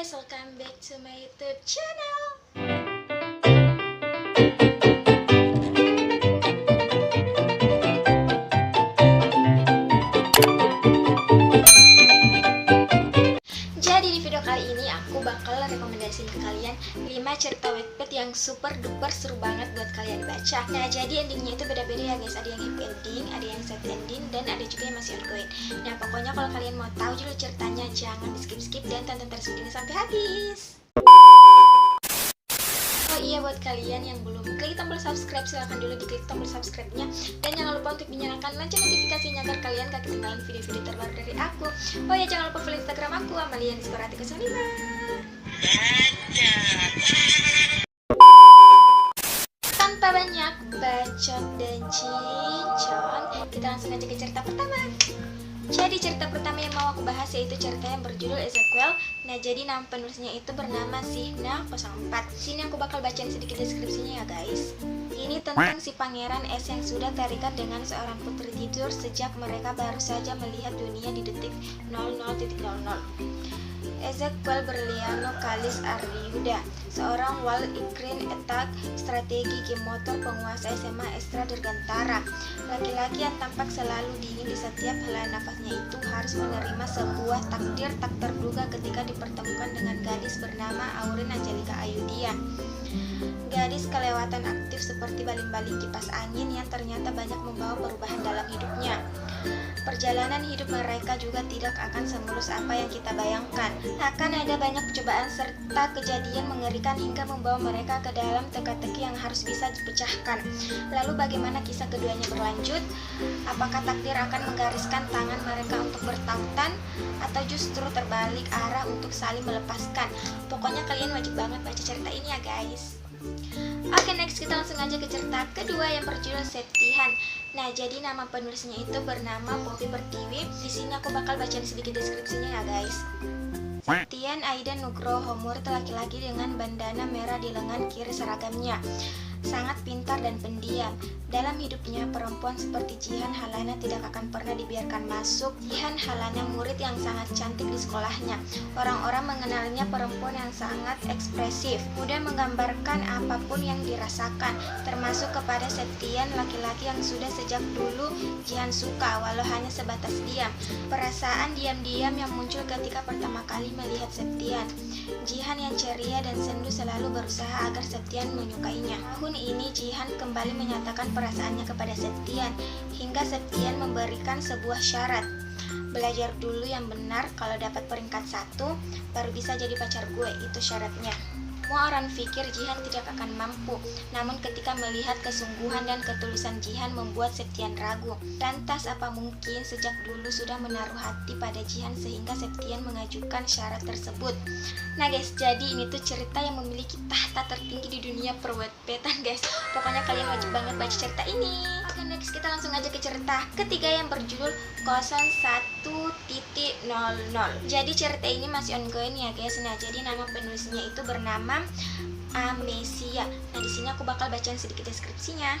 guys, welcome back to my YouTube channel. Jadi di video kali ini aku bakal rekomendasiin ke kalian 5 cerita Wattpad yang super duper seru banget buat kalian baca. Nah, jadi endingnya itu beda-beda ya guys. Ada yang happy ending, ada yang sad ending, dan ada juga yang masih ongoing. Nah, pokoknya kalau kalian mau tahu judul ceritanya jangan di skip-skip dan tonton terus videonya sampai habis. Oh iya, buat kalian yang belum klik tombol subscribe, silahkan dulu diklik tombol subscribe-nya. Dan jangan lupa untuk menyalakan lonceng notifikasinya agar kalian gak ketinggalan video-video terbaru dari aku. Oh iya, jangan lupa follow Instagram aku, Amalia_05. Tanpa banyak bacot dan cincon, kita langsung aja ke cerita pertama. Jadi cerita pertama yang mau aku bahas yaitu cerita yang berjudul Ezekiel. Nah, jadi nama penulisnya itu bernama Sihna04. Sini aku bakal bacain sedikit deskripsinya ya guys. Ini tentang si pangeran S yang sudah terikat dengan seorang putri tidur sejak mereka baru saja melihat dunia di detik 00.00. Ezekiel Berliano Kalis Aryuda, seorang wal ikrin etak strategi game motor penguasa SMA Ekstra Dirgantara. Laki-laki yang tampak selalu dingin di setiap helaan nafasnya itu harus menerima sebuah takdir tak terduga ketika dipertemukan dengan gadis bernama Aurin Angelika Ayudia. Gadis kelewatan aktif seperti baling-baling kipas angin yang ternyata banyak membawa perubahan dalam hidupnya. Perjalanan hidup mereka juga tidak akan semulus apa yang kita bayangkan. Akan ada banyak cobaan serta kejadian mengerikan hingga membawa mereka ke dalam teka-teki yang harus bisa dipecahkan. Lalu bagaimana kisah keduanya berlanjut? Apakah takdir akan menggariskan tangan mereka untuk bertautan atau justru terbalik arah untuk saling melepaskan? Pokoknya kalian wajib banget baca cerita ini ya guys. Oke, next kita langsung aja ke cerita kedua yang berjudul Septihan. Nah, jadi nama penulisnya itu bernama Poppy Pertiwi. Di sini aku bakal bacain sedikit deskripsinya ya guys. Septian Aidan Nugroho, murid laki-laki dengan bandana merah di lengan kiri seragamnya. Sangat pintar dan pendiam. Dalam hidupnya, perempuan seperti Jihan Halana tidak akan pernah dibiarkan masuk. Jihan Halana murid yang sangat cantik di sekolahnya. Orang-orang mengenalnya perempuan yang sangat ekspresif, mudah menggambarkan apapun yang dirasakan, termasuk kepada Septian, laki-laki yang sudah sejak dulu Jihan suka, walau hanya sebatas diam. Perasaan diam-diam yang muncul ketika pertama kali melihat Septian. Jihan yang ceria dan sendu selalu berusaha agar Septian menyukainya. Tahun ini Jihan kembali menyatakan perasaannya kepada Septian, hingga Septian memberikan sebuah syarat. Belajar dulu yang benar, kalau dapat peringkat 1 baru bisa jadi pacar gue, itu syaratnya. Semua orang pikir Jihan tidak akan mampu, namun ketika melihat kesungguhan dan ketulusan Jihan membuat Septian ragu. Lantas apa mungkin sejak dulu sudah menaruh hati pada Jihan sehingga Septian mengajukan syarat tersebut? Nah guys, jadi ini tuh cerita yang memiliki tahta tertinggi di dunia per-Wattpadan guys. Pokoknya kalian wajib banget baca cerita ini. Oke, next kita langsung aja ke cerita ketiga yang berjudul 01.00. Jadi cerita ini masih ongoing ya guys. Nah, jadi nama penulisnya itu bernama Amesia. Nah, di sini aku bakal bacain sedikit deskripsinya.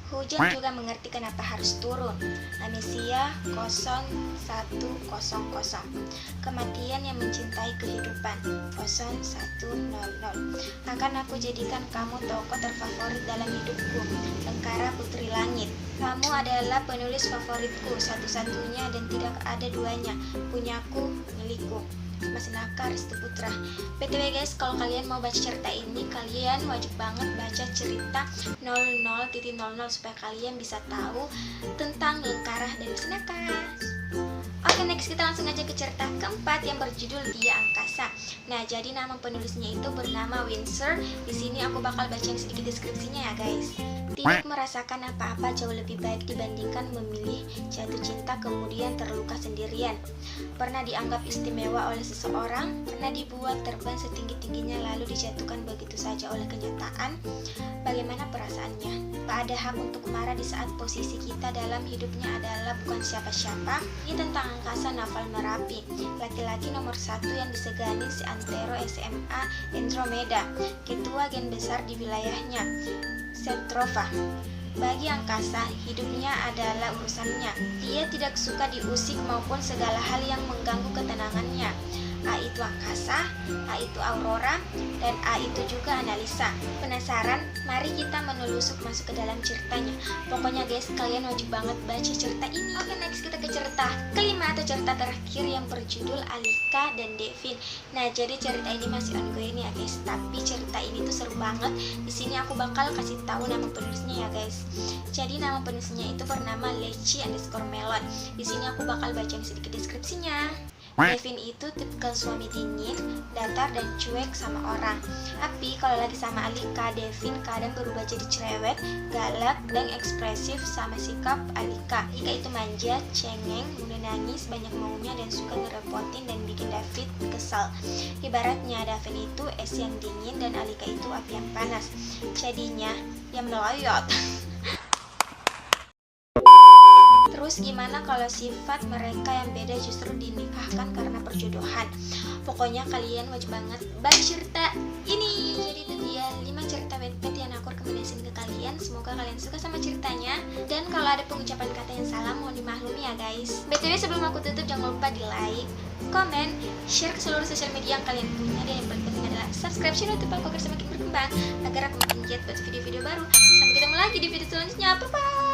Hujan juga mengerti kenapa harus turun. Amesia 0100. Kematian yang mencintai kehidupan 0100. Akan aku jadikan kamu tokoh terfavorit dalam hidupku, Lengkara Putri Langit. Kamu adalah penulis favoritku, satu-satunya dan tidak ada duanya. Punyaku, milikku. Mas Naka Restu Putra. BTW guys, kalau kalian mau baca cerita ini, kalian wajib banget baca cerita 00.00 supaya kalian bisa tahu tentang Lengkara dan Mas Naka. Oke, next kita langsung aja ke cerita keempat yang berjudul Dia Angkasa. Nah, jadi nama penulisnya itu bernama Windsor. Di sini aku bakal bacain sedikit deskripsinya ya guys. Tidak merasakan apa-apa jauh lebih baik dibandingkan memilih jatuh cinta kemudian terluka sendirian. Pernah dianggap istimewa oleh seseorang, pernah dibuat terbang setinggi-tingginya lalu dijatuhkan begitu saja oleh kenyataan. Bagaimana perasaannya? Tak ada hak untuk marah di saat posisi kita dalam hidupnya adalah bukan siapa-siapa. Ini tentang angkasa Naval Merapi, laki-laki nomor 1 yang disegani si antero SMA Andromeda, ketua gen besar di wilayahnya, Setrova. Bagi angkasa, hidupnya adalah urusannya. Dia tidak suka diusik maupun segala hal yang mengganggu ketenangannya. A itu Akasa, A itu Aurora, dan A itu juga Analisa. Penasaran? Mari kita menelusup masuk ke dalam ceritanya. Pokoknya guys, kalian wajib banget baca cerita ini. Oke, next kita ke cerita kelima atau cerita terakhir yang berjudul Alika dan Devin. Nah, jadi cerita ini masih ongoing ya guys, tapi cerita ini tuh seru banget. Di sini aku bakal kasih tahu nama penulisnya ya guys. Jadi nama penulisnya itu bernama Leci_Melon. Di sini aku bakal bacain sedikit deskripsinya. Devin itu tipikal suami dingin, datar, dan cuek sama orang. Tapi kalau lagi sama Alika, Devin kadang berubah jadi cerewet, galak, dan ekspresif sama sikap Alika. Alika itu manja, cengeng, mudah nangis, banyak maunya, dan suka ngerepotin dan bikin David kesal. Ibaratnya Devin itu es yang dingin dan Alika itu api yang panas. Jadinya yang meloyot. Terus gimana kalau sifat mereka yang beda justru dinikahkan karena perjodohan? Pokoknya kalian wajib banget baca cerita ini. Jadi itu dia 5 cerita Wattpad yang aku rekomendasiin ke kalian. Semoga kalian suka sama ceritanya. Dan kalau ada pengucapan kata yang salah mohon dimaklumi ya guys. BTW sebelum aku tutup jangan lupa di like, komen, share ke seluruh sosial media yang kalian punya. Dan yang paling penting adalah subscribe channel YouTube aku agar semakin berkembang, agar aku makin giat buat video-video baru. Sampai ketemu lagi di video selanjutnya. Bye bye.